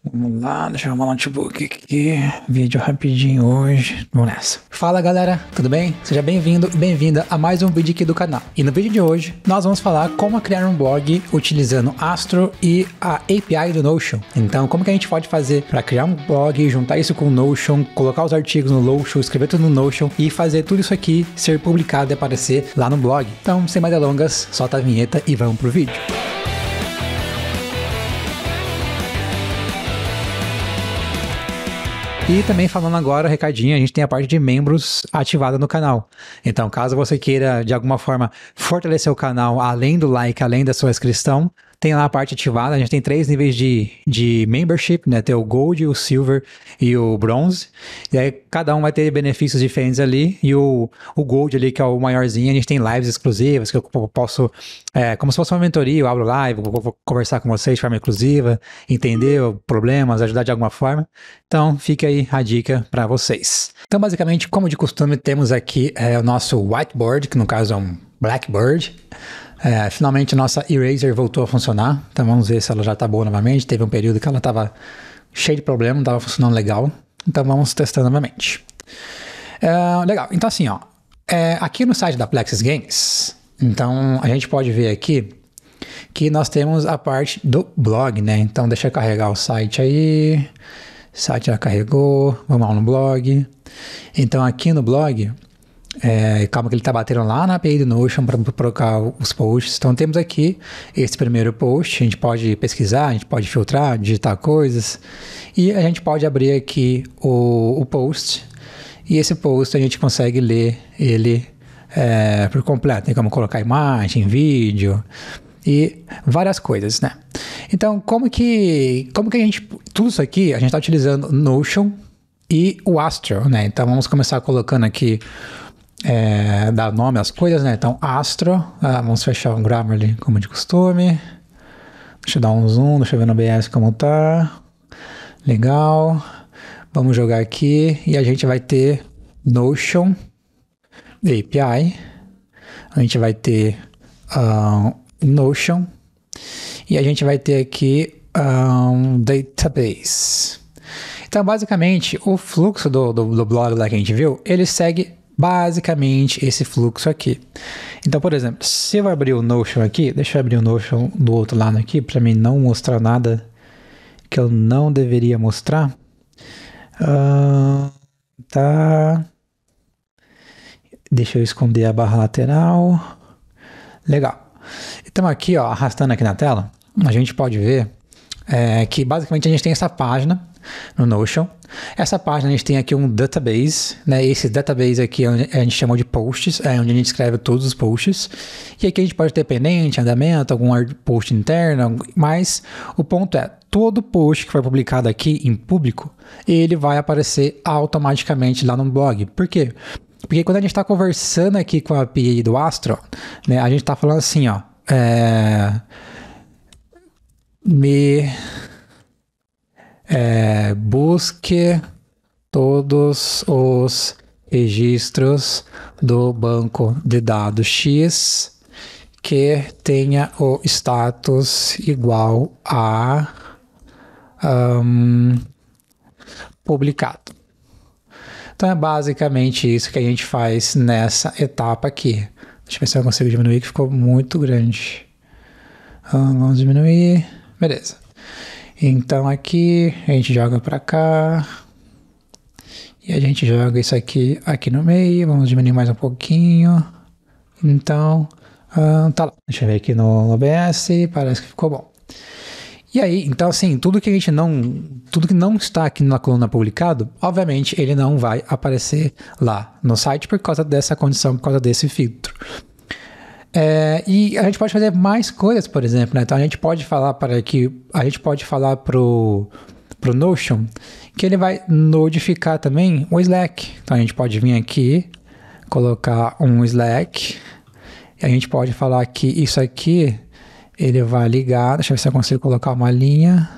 Vamos lá, deixa eu arrumar o notebook aqui. Vídeo rapidinho hoje. Vamos nessa. Fala galera, tudo bem? Seja bem-vindo e bem-vinda a mais um vídeo aqui do canal. E no vídeo de hoje, nós vamos falar como criar um blog utilizando Astro e a API do Notion. Então, como que a gente pode fazer para criar um blog, juntar isso com o Notion, colocar os artigos no Notion, escrever tudo no Notion e fazer tudo isso aqui ser publicado e aparecer lá no blog. Então, sem mais delongas, solta a vinheta e vamos pro vídeo. E também falando agora, recadinho, a gente tem a parte de membros ativada no canal. Então, caso você queira, de alguma forma, fortalecer o canal, além do like, além da sua inscrição, tem lá a parte ativada. A gente tem 3 níveis de membership, né? Tem o Gold, o Silver e o Bronze. E aí, cada um vai ter benefícios diferentes ali. E o Gold ali, que é o maiorzinho, a gente tem lives exclusivas, que eu posso, como se fosse uma mentoria, eu abro live, vou conversar com vocês de forma exclusiva, entender problemas, ajudar de alguma forma. Então, fica aí a dica para vocês. Então, basicamente, como de costume, temos aqui o nosso whiteboard, que no caso é um blackboard. Finalmente, nossa Eraser voltou a funcionar. Então, vamos ver se ela já está boa novamente. Teve um período que ela estava cheia de problema, não estava funcionando legal. Então, vamos testar novamente. Legal. Então, assim, ó, aqui no site da Plexis Games, então, a gente pode ver aqui que nós temos a parte do blog, né? Então, deixa eu carregar o site aí. O site já carregou, vamos lá no blog. Então aqui no blog, calma que ele está batendo lá na API do Notion para colocar os posts. Então temos aqui esse primeiro post, a gente pode pesquisar, a gente pode filtrar, digitar coisas. E a gente pode abrir aqui o post. E esse post a gente consegue ler ele por completo. Tem como colocar imagem, vídeo e várias coisas, né? Então, como que a gente... Tudo isso aqui, a gente está utilizando Notion e o Astro, né? Então, vamos começar colocando aqui, dar nome às coisas, né? Então, Astro, vamos fechar o Grammarly como de costume. Deixa eu dar um zoom, deixa eu ver no OBS como tá. Legal. Vamos jogar aqui e a gente vai ter Notion API. A gente vai ter Notion. E a gente vai ter aqui database. Então, basicamente, o fluxo do blog lá que a gente viu, ele segue basicamente esse fluxo aqui. Então, por exemplo, se eu abrir o Notion aqui, deixa eu abrir o Notion do outro lado aqui, para mim não mostrar nada que eu não deveria mostrar. Tá. Deixa eu esconder a barra lateral. Legal. Então aqui, ó, arrastando aqui na tela, a gente pode ver que basicamente a gente tem essa página no Notion. Essa página a gente tem aqui um database, né? Esse database aqui a gente chamou de posts, onde a gente escreve todos os posts. E aqui a gente pode ter pendente, andamento, algum post interno, mas o ponto é, todo post que foi publicado aqui em público, ele vai aparecer automaticamente lá no blog. Por quê? Porque quando a gente está conversando aqui com a API do Astro, né, a gente está falando assim, ó, busque todos os registros do banco de dados X que tenha o status igual a publicado. Então é basicamente isso que a gente faz nessa etapa aqui. Deixa eu ver se eu consigo diminuir, que ficou muito grande. Vamos diminuir. Beleza. Então aqui a gente joga para cá. E a gente joga isso aqui no meio. Vamos diminuir mais um pouquinho. Então, tá lá. Deixa eu ver aqui no OBS. Parece que ficou bom. E aí, então assim, tudo que não está aqui na coluna publicado, obviamente ele não vai aparecer lá no site por causa dessa condição, por causa desse filtro. E a gente pode fazer mais coisas, por exemplo, né? Então a gente pode falar pro Notion que ele vai notificar também o Slack. Então a gente pode vir aqui, colocar um Slack, e a gente pode falar que isso aqui ele vai ligar, deixa eu ver se eu consigo colocar uma linha,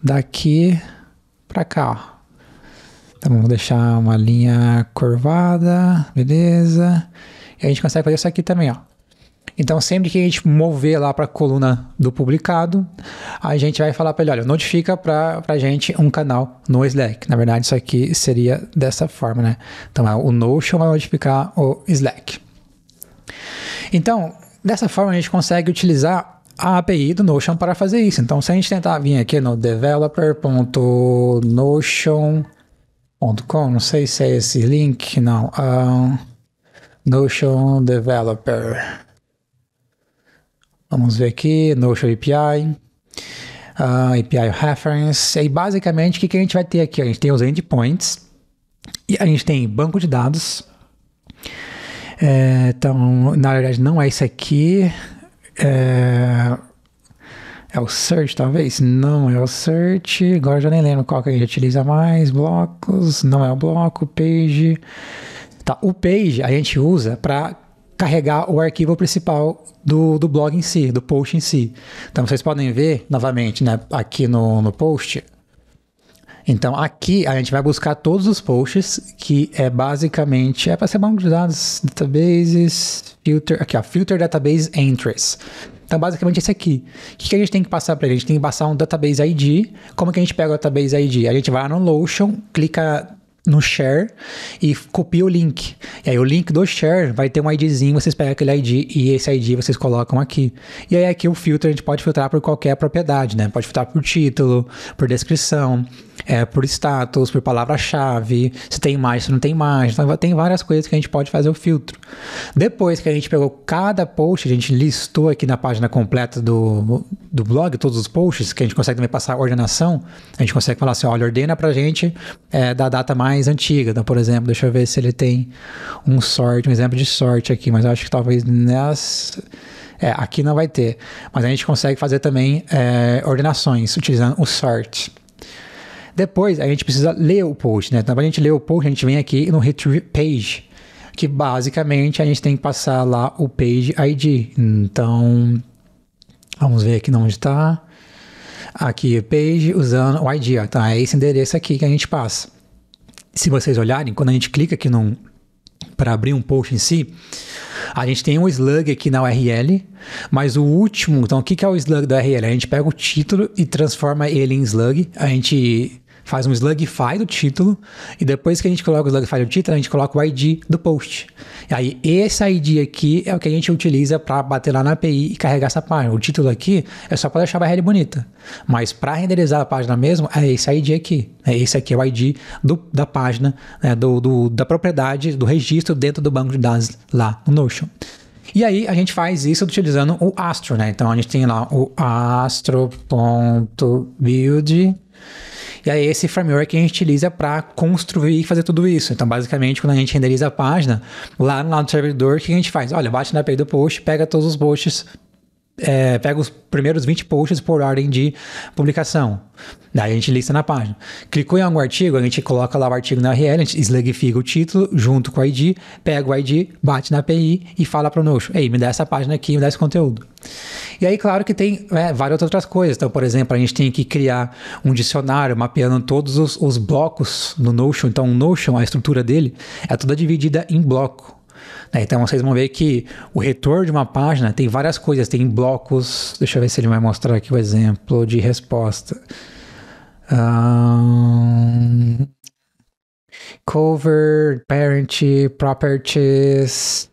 daqui para cá, ó. Então vamos deixar uma linha curvada, beleza, e a gente consegue fazer isso aqui também, ó. Então, sempre que a gente mover lá para a coluna do publicado, a gente vai falar para ele, olha, notifica para a gente um canal no Slack. Na verdade, isso aqui seria dessa forma, né? Então, o Notion vai notificar o Slack. Então, dessa forma, a gente consegue utilizar a API do Notion para fazer isso. Então, se a gente tentar vir aqui no developer.notion.com, não sei se é esse link, não. Notion Developer. Vamos ver aqui, Notion API. API Reference. E basicamente, o que a gente vai ter aqui? A gente tem os endpoints. E a gente tem banco de dados. Então, na verdade, não é isso aqui. É o search, talvez? Não é o search. Agora eu já nem lembro qual que a gente utiliza mais. Blocos. Não é o bloco. Page. Tá, o page a gente usa para carregar o arquivo principal do blog em si, do post em si. Então, vocês podem ver, novamente, né, aqui no post. Então, aqui a gente vai buscar todos os posts, que basicamente para ser banco de dados, databases, filter, aqui ó, filter database entries. Então, basicamente esse aqui. O que a gente tem que passar para ele? A gente tem que passar um database ID. Como que a gente pega o database ID? A gente vai lá no Notion, clica no share e copia o link. E aí o link do share vai ter um IDzinho, vocês pegam aquele ID e esse ID vocês colocam aqui. E aí aqui o filtro a gente pode filtrar por qualquer propriedade, né? Pode filtrar por título, por descrição, por status, por palavra-chave, se tem imagem, se não tem imagem. Então tem várias coisas que a gente pode fazer o filtro. Depois que a gente pegou cada post, a gente listou aqui na página completa do blog, todos os posts, que a gente consegue também passar a ordenação, a gente consegue falar assim, olha, ordena pra gente da data mais antiga. Então, por exemplo, deixa eu ver se ele tem um exemplo de sort aqui, mas eu acho que talvez nessa... aqui não vai ter. Mas a gente consegue fazer também ordenações, utilizando o sort. Depois, a gente precisa ler o post, né? Então, para a gente ler o post, a gente vem aqui no Retrieve Page, que basicamente a gente tem que passar lá o Page ID. Então, vamos ver aqui onde está. Aqui, Page, usando o ID. Ó. Então, é esse endereço aqui que a gente passa. Se vocês olharem, quando a gente clica aqui para abrir um post em si, a gente tem um slug aqui na URL, mas o último, então o que é o slug da URL? A gente pega o título e transforma ele em slug, a gente faz um slugify do título, e depois que a gente coloca o slugify do título, a gente coloca o ID do post. E aí, esse ID aqui é o que a gente utiliza para bater lá na API e carregar essa página. O título aqui é só para deixar a URL bonita, mas para renderizar a página mesmo, é esse ID aqui. Esse aqui é o ID da página, né, da propriedade, do registro dentro do banco de dados lá no Notion. E aí, a gente faz isso utilizando o Astro, né? Então, a gente tem lá o astro.build. E aí, esse framework que a gente utiliza para construir e fazer tudo isso. Então, basicamente, quando a gente renderiza a página, lá no lado do servidor, o que a gente faz? Olha, bate na API do post, pega todos os posts, pega os primeiros 20 posts por ordem de publicação. Daí a gente lista na página. Clicou em algum artigo, a gente coloca lá o artigo na URL, a gente slugifica o título junto com o ID, pega o ID, bate na API e fala para o Notion, ei, me dá essa página aqui, me dá esse conteúdo. E aí, claro que tem várias outras coisas. Então, por exemplo, a gente tem que criar um dicionário mapeando todos os blocos no Notion. Então, o Notion, a estrutura dele, é toda dividida em bloco. Então, vocês vão ver que o retorno de uma página tem várias coisas, tem blocos. Deixa eu ver se ele vai mostrar aqui o exemplo de resposta. Cover, parent, properties.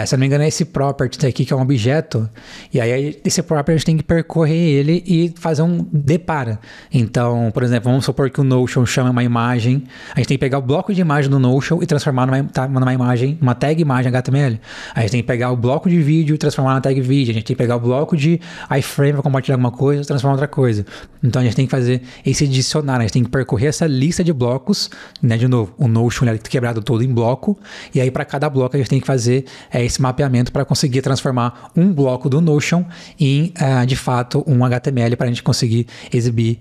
Se eu não me engano é esse property aqui que é um objeto, e aí esse property a gente tem que percorrer ele e fazer um depara. Então, por exemplo, vamos supor que o Notion chama uma imagem, a gente tem que pegar o bloco de imagem do Notion e transformar numa imagem, uma tag imagem HTML. A gente tem que pegar o bloco de vídeo e transformar na tag vídeo, a gente tem que pegar o bloco de iframe para compartilhar alguma coisa e transformar em outra coisa. Então a gente tem que fazer esse dicionário, a gente tem que percorrer essa lista de blocos, né? De novo, o Notion é quebrado todo em bloco, e aí para cada bloco a gente tem que fazer esse mapeamento para conseguir transformar um bloco do Notion em, de fato, um HTML para a gente conseguir exibir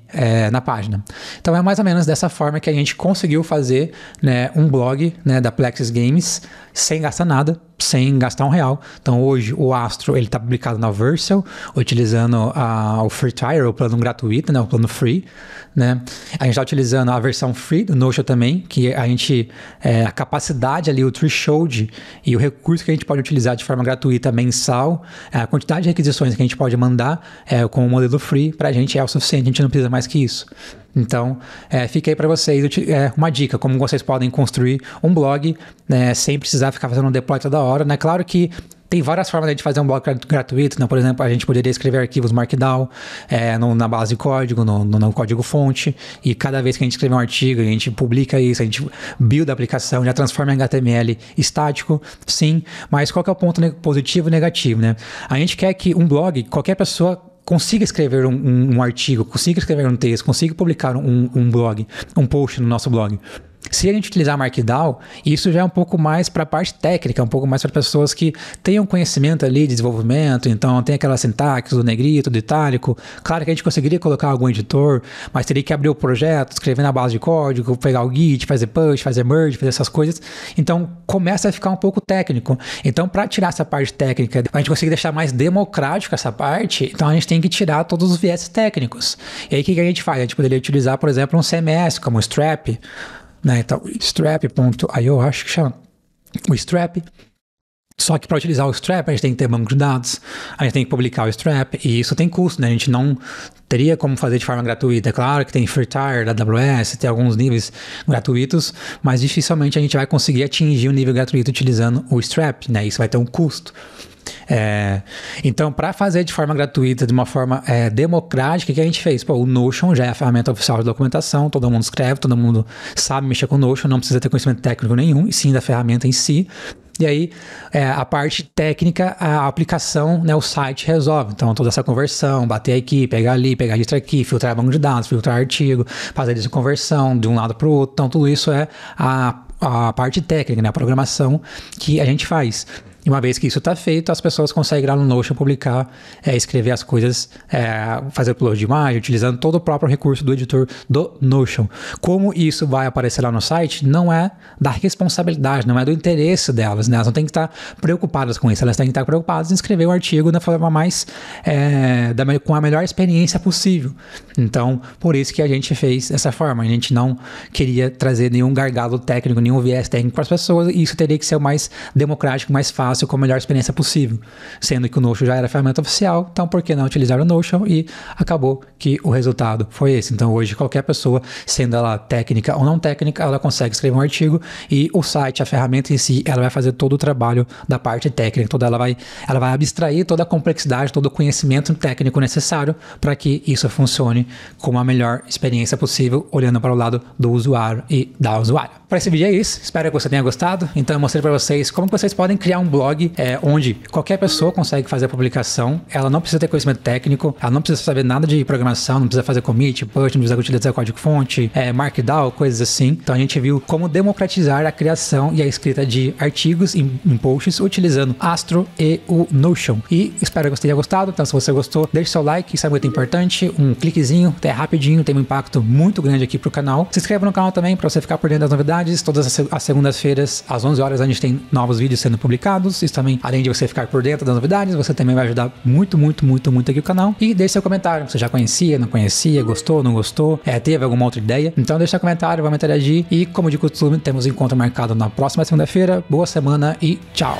na página. Então é mais ou menos dessa forma que a gente conseguiu fazer, né, um blog, né, da Plexus Games sem gastar nada, sem gastar R$1. Então hoje o Astro ele está publicado na Vercel, utilizando o Free Trial, o plano gratuito, né, o plano free, né? A gente está utilizando a versão free do Notion também, que a gente a capacidade ali, o threshold e o recurso que a gente pode utilizar de forma gratuita mensal, a quantidade de requisições que a gente pode mandar com o modelo free para a gente é o suficiente, a gente não precisa mais que isso. Então, fica aí para vocês uma dica, como vocês podem construir um blog sem precisar ficar fazendo um deploy toda hora, né? Claro que tem várias formas de fazer um blog gratuito, né? Por exemplo, a gente poderia escrever arquivos Markdown na base de código, no código-fonte, e cada vez que a gente escrever um artigo, a gente publica isso, a gente build a aplicação, já transforma em HTML estático, sim, mas qual que é o ponto positivo e negativo, né? A gente quer que um blog, qualquer pessoa consiga escrever um artigo, consiga escrever um texto, consiga publicar um blog, um post no nosso blog. Se a gente utilizar Markdown, isso já é um pouco mais para a parte técnica, um pouco mais para pessoas que tenham conhecimento ali de desenvolvimento, então tem aquela sintaxe do negrito, do itálico. Claro que a gente conseguiria colocar algum editor, mas teria que abrir o projeto, escrever na base de código, pegar o Git, fazer push, fazer merge, fazer essas coisas. Então começa a ficar um pouco técnico. Então para tirar essa parte técnica, a gente conseguir deixar mais democrático essa parte, então a gente tem que tirar todos os viés técnicos. E aí o que a gente faz? A gente poderia utilizar, por exemplo, um CMS como o Strap, né? Então, strap.io, acho que chama o Strap. Só que para utilizar o Strap, a gente tem que ter banco de dados, a gente tem que publicar o Strap, e isso tem custo, né? A gente não teria como fazer de forma gratuita. É claro que tem Free Tier da AWS, tem alguns níveis gratuitos, mas dificilmente a gente vai conseguir atingir o nível gratuito utilizando o Strap, né? Isso vai ter um custo. Então, para fazer de forma gratuita, de uma forma democrática, o que a gente fez? O Notion já é a ferramenta oficial de documentação, todo mundo escreve, todo mundo sabe mexer com o Notion, não precisa ter conhecimento técnico nenhum, e sim da ferramenta em si. E aí, a parte técnica, a aplicação, né, o site resolve. Então, toda essa conversão, bater aqui, pegar ali, pegar registro aqui, filtrar banco de dados, filtrar artigo, fazer essa conversão de um lado para o outro. Então, tudo isso é a parte técnica, né, a programação que a gente faz. E uma vez que isso está feito, as pessoas conseguem ir lá no Notion publicar, escrever as coisas, fazer upload de imagem, utilizando todo o próprio recurso do editor do Notion. Como isso vai aparecer lá no site, não é da responsabilidade, não é do interesse delas, né? Elas não têm que estar preocupadas com isso, elas têm que estar preocupadas em escrever o artigo da forma mais, com a melhor experiência possível. Então, por isso que a gente fez dessa forma. A gente não queria trazer nenhum gargalo técnico, nenhum viés técnico para as pessoas, e isso teria que ser o mais democrático, mais fácil, com a melhor experiência possível, sendo que o Notion já era a ferramenta oficial, então por que não utilizar o Notion? E acabou que o resultado foi esse. Então hoje qualquer pessoa, sendo ela técnica ou não técnica, ela consegue escrever um artigo, e o site, a ferramenta em si, ela vai fazer todo o trabalho da parte técnica, toda ela vai abstrair toda a complexidade, todo o conhecimento técnico necessário para que isso funcione com a melhor experiência possível, olhando para o lado do usuário e da usuária. Para esse vídeo é isso, espero que você tenha gostado. Então eu mostrei para vocês como vocês podem criar um blog onde qualquer pessoa consegue fazer a publicação, ela não precisa ter conhecimento técnico, ela não precisa saber nada de programação, não precisa fazer commit, push, não precisa utilizar código-fonte, Markdown, coisas assim. Então a gente viu como democratizar a criação e a escrita de artigos em posts utilizando Astro e o Notion. E espero que você tenha gostado. Então se você gostou, deixe seu like, isso é muito importante, um cliquezinho, é rapidinho, tem um impacto muito grande aqui pro canal. Se inscreva no canal também para você ficar por dentro das novidades. Todas as segundas-feiras, às 11 horas, a gente tem novos vídeos sendo publicados. Isso também, além de você ficar por dentro das novidades, você também vai ajudar muito, muito, muito, muito aqui o canal. E deixe seu comentário, você já conhecia, não conhecia, gostou, não gostou, teve alguma outra ideia? Então deixe seu comentário, vamos interagir. E como de costume, temos encontro marcado na próxima segunda-feira. Boa semana e tchau!